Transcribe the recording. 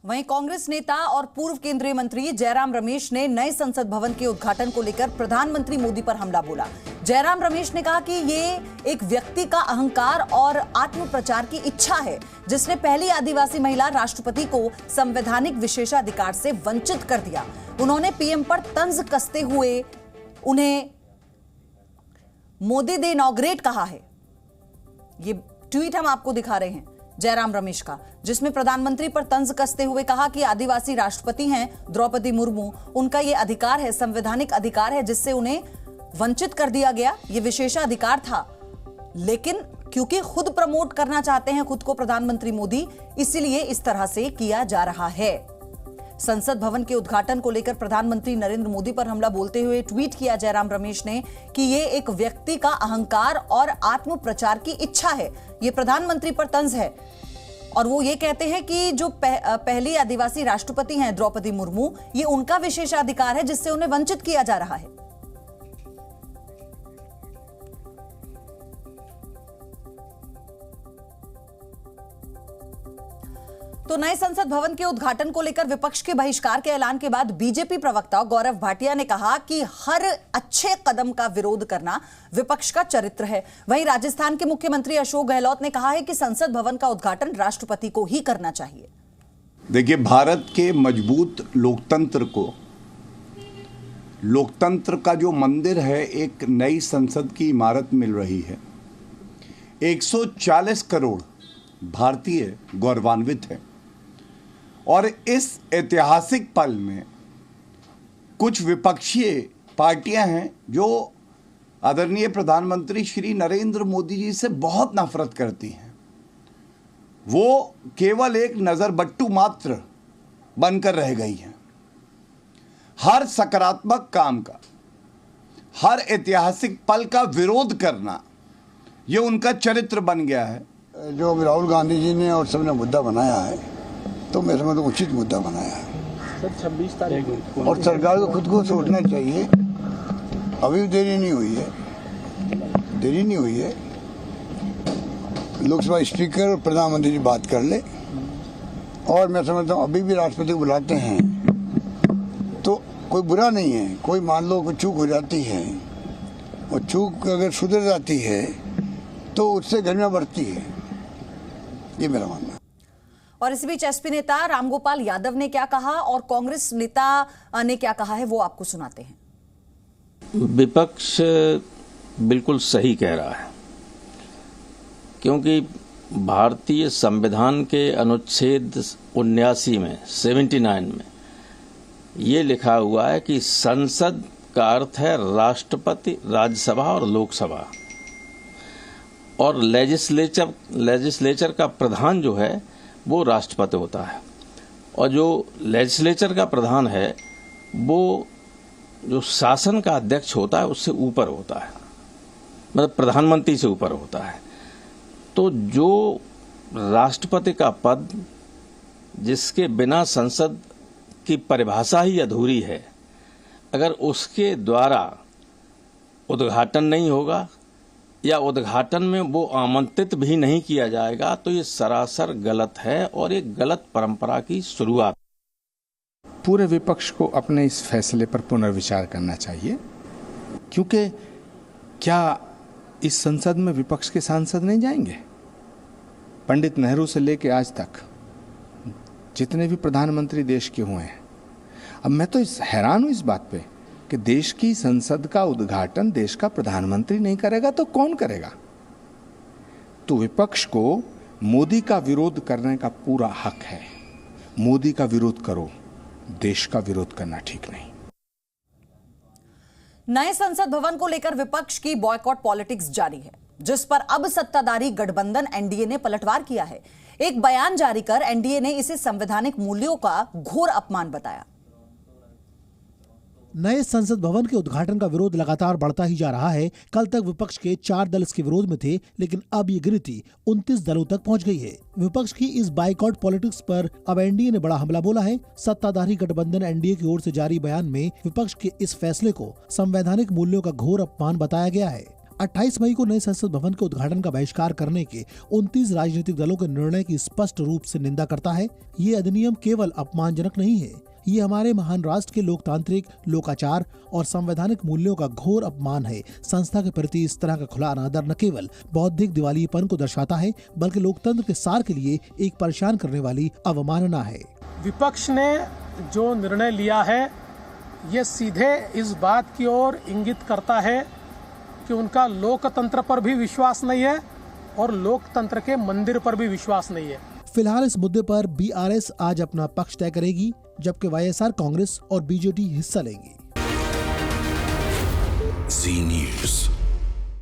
वहीं कांग्रेस नेता और पूर्व केंद्रीय मंत्री जयराम रमेश ने नए संसद भवन के उद्घाटन को लेकर प्रधानमंत्री मोदी पर हमला बोला। जयराम रमेश ने कहा कि ये एक व्यक्ति का अहंकार और आत्मप्रचार की इच्छा है, जिसने पहली आदिवासी महिला राष्ट्रपति को संवैधानिक विशेषाधिकार से वंचित कर दिया। उन्होंने पीएम पर तंज कसते हुए उन्हें मोदी दे इनॉग्रेट कहा है। ये ट्वीट हम आपको दिखा रहे हैं जयराम रमेश का, जिसमें प्रधानमंत्री पर तंज कसते हुए कहा कि आदिवासी राष्ट्रपति हैं द्रौपदी मुर्मू, उनका ये अधिकार है, संवैधानिक अधिकार है, जिससे उन्हें वंचित कर दिया गया। ये विशेषाधिकार था, लेकिन क्योंकि खुद प्रमोट करना चाहते हैं खुद को प्रधानमंत्री मोदी, इसीलिए इस तरह से किया जा रहा है। संसद भवन के उद्घाटन को लेकर प्रधानमंत्री नरेंद्र मोदी पर हमला बोलते हुए ट्वीट किया जयराम रमेश ने कि ये एक व्यक्ति का अहंकार और आत्म प्रचार की इच्छा है। ये प्रधानमंत्री पर तंज है और वो ये कहते हैं कि जो पहली आदिवासी राष्ट्रपति हैं द्रौपदी मुर्मू, ये उनका विशेषाधिकार है, जिससे उन्हें वंचित किया जा रहा है। तो नए संसद भवन के उद्घाटन को लेकर विपक्ष के बहिष्कार के ऐलान के बाद बीजेपी प्रवक्ता गौरव भाटिया ने कहा कि हर अच्छे कदम का विरोध करना विपक्ष का चरित्र है। वहीं राजस्थान के मुख्यमंत्री अशोक गहलोत ने कहा है कि संसद भवन का उद्घाटन राष्ट्रपति को ही करना चाहिए। देखिए, भारत के मजबूत लोकतंत्र को, लोकतंत्र का जो मंदिर है, एक नई संसद की इमारत मिल रही है। 140 करोड़ भारतीय गौरवान्वित है और इस ऐतिहासिक पल में कुछ विपक्षीय पार्टियां हैं जो आदरणीय प्रधानमंत्री श्री नरेंद्र मोदी जी से बहुत नफरत करती हैं। वो केवल एक नज़रबट्टू मात्र बनकर रह गई हैं। हर सकारात्मक काम का, हर ऐतिहासिक पल का विरोध करना, ये उनका चरित्र बन गया है। जो राहुल गांधी जी ने और सबने मुद्दा बनाया है, तो मेरे समझ उचित मुद्दा बनाया है सर। 26 तारीख को और सरकार को खुद को सोचना चाहिए। अभी देरी नहीं हुई है, देरी नहीं हुई है। लोकसभा स्पीकर और प्रधानमंत्री जी बात कर ले, और मैं समझता हूँ अभी भी राष्ट्रपति को बुलाते हैं तो कोई बुरा नहीं है। कोई मान लो कोई चूक हो जाती है और चूक अगर सुधर जाती है तो उससे गरिमा बढ़ती है, ये मेरा मानना है। और इस बीच एसपी नेता रामगोपाल यादव ने क्या कहा और कांग्रेस नेता ने क्या कहा है, वो आपको सुनाते हैं। विपक्ष बिल्कुल सही कह रहा है, क्योंकि भारतीय संविधान के अनुच्छेद 79 में 79 में ये लिखा हुआ है कि संसद का अर्थ है राष्ट्रपति, राज्यसभा और लोकसभा, और लेजिस्लेचर का प्रधान जो है वो राष्ट्रपति होता है, और जो लेजिस्लेचर का प्रधान है वो जो शासन का अध्यक्ष होता है उससे ऊपर होता है, मतलब प्रधानमंत्री से ऊपर होता है। तो जो राष्ट्रपति का पद, जिसके बिना संसद की परिभाषा ही अधूरी है, अगर उसके द्वारा उद्घाटन नहीं होगा या उद्घाटन में वो आमंत्रित भी नहीं किया जाएगा, तो ये सरासर गलत है और एक गलत परंपरा की शुरुआत। पूरे विपक्ष को अपने इस फैसले पर पुनर्विचार करना चाहिए, क्योंकि क्या इस संसद में विपक्ष के सांसद नहीं जाएंगे? पंडित नेहरू से लेकर आज तक जितने भी प्रधानमंत्री देश के हुए हैं, अब मैं तो हैरान हूं इस बात पे कि देश की संसद का उद्घाटन देश का प्रधानमंत्री नहीं करेगा तो कौन करेगा? तो विपक्ष को मोदी का विरोध करने का पूरा हक है। मोदी का विरोध करो, देश का विरोध करना ठीक नहीं। नए संसद भवन को लेकर विपक्ष की बॉयकॉट पॉलिटिक्स जारी है, जिस पर अब सत्ताधारी गठबंधन एनडीए ने पलटवार किया है। एक बयान जारी कर एनडीए ने इसे संवैधानिक मूल्यों का घोर अपमान बताया। नए संसद भवन के उद्घाटन का विरोध लगातार बढ़ता ही जा रहा है। कल तक विपक्ष के 4 दल इसके विरोध में थे, लेकिन अब ये गिनती 29 दलों तक पहुंच गई है। विपक्ष की इस बाइकआउट पॉलिटिक्स पर अब एनडीए ने बड़ा हमला बोला है। सत्ताधारी गठबंधन एनडीए की ओर से जारी बयान में विपक्ष के इस फैसले को संवैधानिक मूल्यों का घोर अपमान बताया गया है। 28 मई को नए संसद भवन के उद्घाटन का बहिष्कार करने के 29 राजनीतिक दलों के निर्णय की स्पष्ट रूप से निंदा करता है। ये अधिनियम केवल अपमानजनक नहीं है, ये हमारे महान राष्ट्र के लोकतांत्रिक, लोकाचार और संवैधानिक मूल्यों का घोर अपमान है। संस्था के प्रति इस तरह का खुला अनादर न केवल बौद्धिक दिवालियेपन को दर्शाता है, बल्कि लोकतंत्र के सार के लिए एक परेशान करने वाली अवमानना है। विपक्ष ने जो निर्णय लिया है, ये सीधे इस बात की ओर इंगित करता है कि उनका लोकतंत्र पर भी विश्वास नहीं है और लोकतंत्र के मंदिर पर भी विश्वास नहीं है। फिलहाल इस मुद्दे पर बीआरएस आज अपना पक्ष तय करेगी, जबकि वाईएसआर, कांग्रेस और बीजेडी हिस्सा लेंगी। जी न्यूज़।